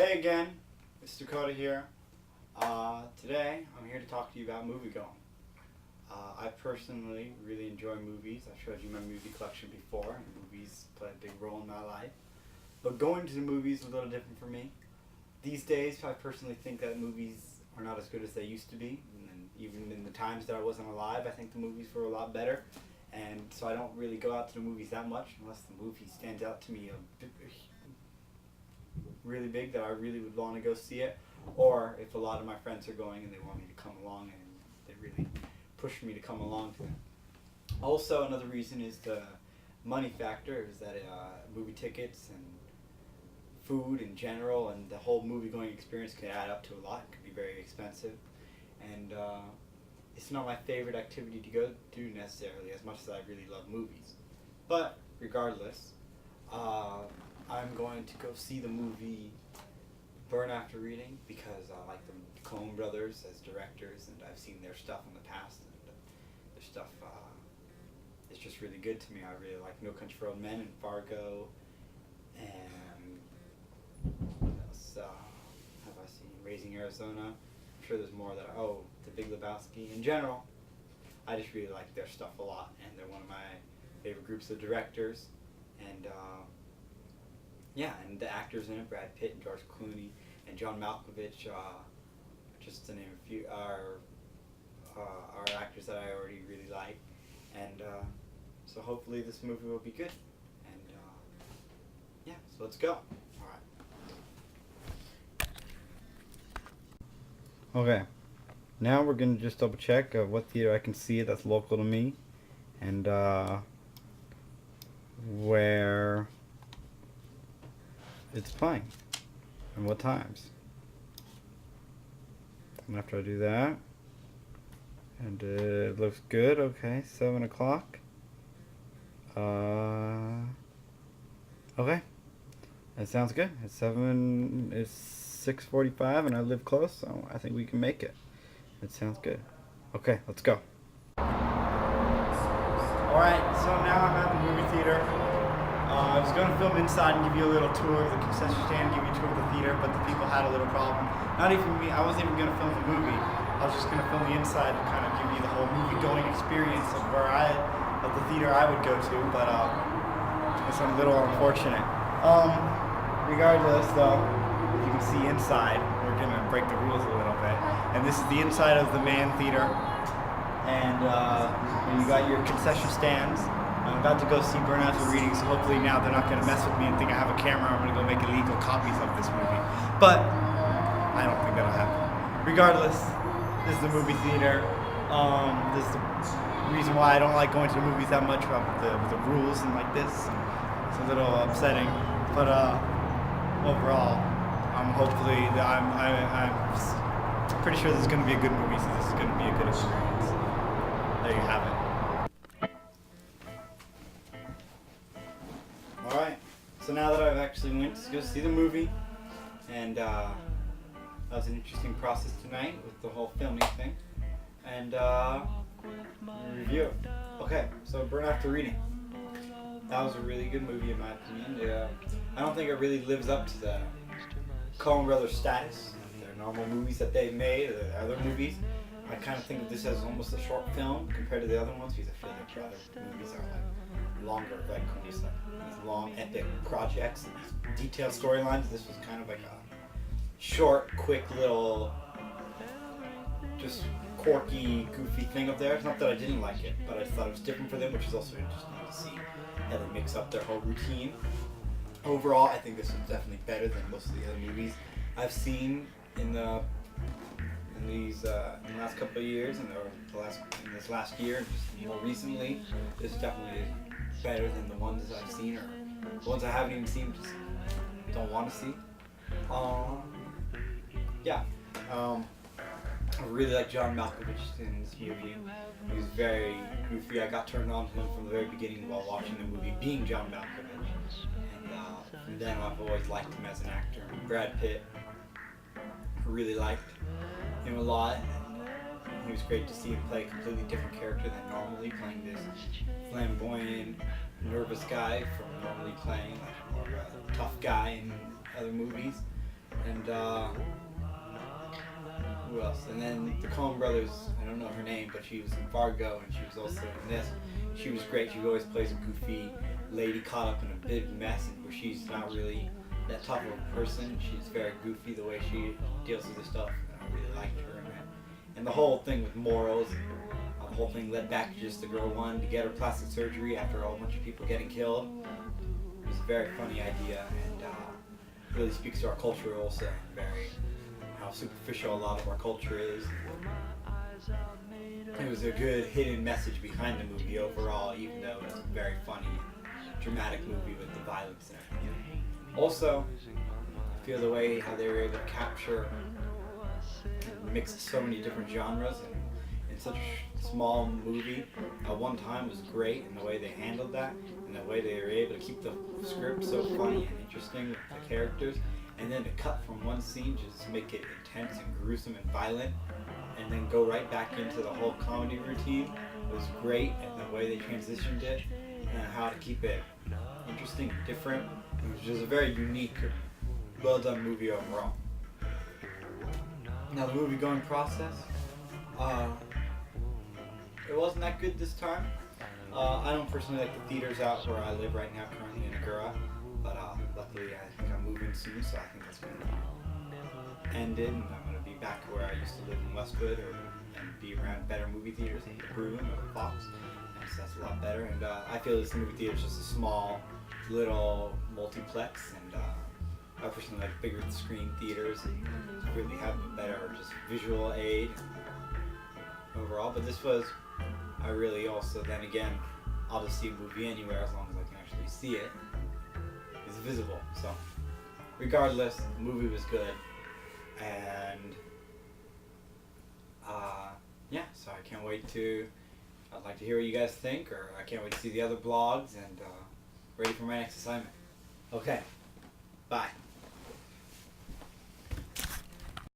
Hey again, it's Dakota here. Today I'm here to talk to you about movie going. I personally really enjoy movies. I've showed you my movie collection before, and movies play a big role in my life. But going to the movies is a little different for me. These days, I personally think that movies are not as good as they used to be. And even in the times that I wasn't alive, I think the movies were a lot better. And so I don't really go out to the movies that much unless the movie stands out to me really big that I really would want to go see it, or if a lot of my friends are going and they want me to come along and they really push me to come along to them. Also, another reason is the money factor, is that movie tickets and food in general and the whole movie going experience can add up to a lot. It can be very expensive, and it's not my favorite activity to go do necessarily, as much as I really love movies. But regardless, I'm going to go see the movie Burn After Reading because I like the Coen brothers as directors, and I've seen their stuff in the past, and their stuff is just really good to me. I really like No Country for Old Men and Fargo, and what else have I seen? Raising Arizona. I'm sure there's more that The Big Lebowski. In general, I just really like their stuff a lot, and they're one of my favorite groups of directors, and yeah, and the actors in it, Brad Pitt and George Clooney and John Malkovich, just to name a few, are actors that I already really like. And so hopefully this movie will be good. And yeah, so let's go. Alright. Okay, now we're going to just double check what theater I can see that's local to me, and where it's playing and what times. And after I do that, and it looks good. Okay, 7 o'clock. Okay, that sounds good. It's 6:45 and I live close, so I think we can make it. It sounds good. Okay, let's go. Alright, so now I'm at the movie theater. I was going to film inside and give you a little tour of the concession stand, give you a tour of the theater, but the people had a little problem. Not even me, I wasn't even going to film the movie. I was just going to film the inside and kind of give you the whole movie-going experience of the theater I would go to, but it's a little unfortunate. Regardless though, as you can see inside, we're going to break the rules a little bit. And this is the inside of the Mann Theater, and you got your concession stands. I'm about to go see Burn After Reading, so hopefully now they're not going to mess with me and think I have a camera. I'm going to go make illegal copies of this movie. But I don't think that'll happen. Regardless, this is the movie theater. This is the reason why I don't like going to the movies that much with the rules and like this. It's a little upsetting, but overall, I'm pretty sure this is going to be a good movie, so this is going to be a good experience. There you have it. Alright, so now that I've actually went to go see the movie, and that was an interesting process tonight with the whole filming thing, and review it. Okay, so Burn After Reading. That was a really good movie in my opinion. I don't think it really lives up to the Coen Brothers status, their normal movies that they've made, or their other movies. I kind of think of this as almost a short film compared to the other ones, because I feel like the other movies are like longer, like almost like these long epic projects and these detailed storylines. This was kind of like a short, quick little, just quirky, goofy thing up there. It's not that I didn't like it, but I thought it was different for them, which is also interesting to see how they mix up their whole routine. Overall, I think this is definitely better than most of the other movies I've seen in the last couple of years, and in this last year, and just more recently. This is definitely better than the ones I've seen, or the ones I haven't even seen, just don't want to see. Yeah. I really like John Malkovich in this movie. He was very goofy. I got turned on to him from the very beginning while watching the movie, being John Malkovich. And from then I've always liked him as an actor. Brad Pitt, I really liked him a lot. And he was great to see him play a completely different character than normally, playing this flamboyant, nervous guy from normally playing like more of a tough guy in other movies. And who else? And then the Coen brothers, I don't know her name, but she was in Fargo, and she was also in this. She was great. She always plays a goofy lady caught up in a big mess where she's not really that tough of a person. She's very goofy the way she deals with this stuff, and I really liked her in that. And the whole thing with morals, the whole thing led back to just the girl wanting to get her plastic surgery after a whole bunch of people getting killed. It was a very funny idea, and really speaks to our culture also, and very how superficial a lot of our culture is. It was a good hidden message behind the movie overall, even though it's a very funny, dramatic movie with the violence and everything. Also, I feel the way how they were able to capture and mix so many different genres in such a small movie at one time was great, and the way they handled that, and the way they were able to keep the script so funny and interesting with the characters, and then to cut from one scene just to make it intense and gruesome and violent, and then go right back into the whole comedy routine was great, and the way they transitioned it, and how to keep it interesting and different. It was just a very unique, well done movie overall. Now the movie going process, it wasn't that good this time. I don't personally like the theaters out where I live right now, currently in Agoura, but luckily I think I'm moving soon, so I think that's going to end it, and I'm going to be back where I used to live in Westwood, and be around better movie theaters like the Bruin or the Fox, and so that's a lot better. And I feel this movie theater is just a small, little multiplex, and I personally like bigger screen theaters and really have a better just visual aid overall. But this was, I really also, then again, I'll just see a movie anywhere as long as I can actually see it. It's visible. So regardless, the movie was good, and yeah, so I can't wait to, I'd like to hear what you guys think, or I can't wait to see the other blogs, and ready for my next assignment. Okay, bye.